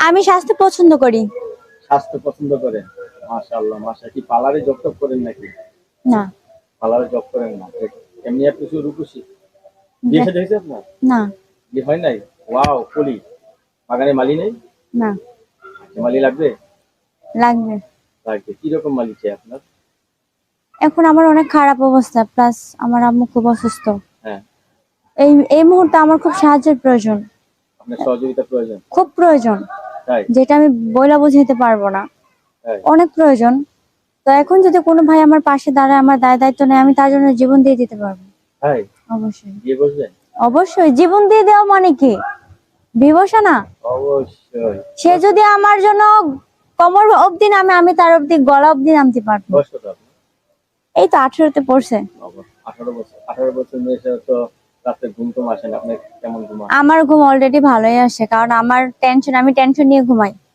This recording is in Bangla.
আমি স্বাস্থ্য পছন্দ করি। স্বাস্থ্য পছন্দ করেন? মাশাআল্লাহ, কি পার্লারে জব টব করেন নাকি? না। পার্লারে জব করেন না, এমনি আপনি শুধু রূপসী। বিয়ে শাদী হয়েছে আপনার? না। বিয়ে হয় নাই? ওয়াও, কলি বাগানে মালি নেই? না। মালি লাগবে? লাগবে। লাগবে। কিরকম মালি চাই আপনার? এখন আমার অনেক খারাপ অবস্থা, প্লাস আমার আম্মু খুব অসুস্থ। হ্যাঁ। এই এই মুহূর্তে আমার খুব সাহায্যের প্রয়োজন। আপনার সহযোগিতা প্রয়োজন? খুব প্রয়োজন, তাই? যেটা আমি বইলা বুঝাইতে পারবো না। তাই? অনেক প্রয়োজন। তো এখন যদি কোনো ভাই আমার পাশে দাঁড়ায়, আমার দায়িত্ব নেয়, আমি তার জন্য জীবন দিয়ে দিতে পারবো। তাই? অবশ্যই। বিয়ে বসবেন? অবশ্যই, জীবন দিয়ে দেওয়া মানে কি? বিবসা না। অবশ্যই। সে যদি আমার জন্য কোমর অবধি নামে, আমি তার অবধি গলা অবধি নামতে পারবো। বয়স কত আপনার? এই তো 18তে পড়ছে। 18 বছর। 18 বছর মেয়ের তো রাতে ঘুম টুম আসে না, আপনি কেমন ঘুমান? আমার ঘুম অলরেডি ভালোই আসে, কারণ আমার টেনশন, আমি টেনশন নিয়ে ঘুমাই।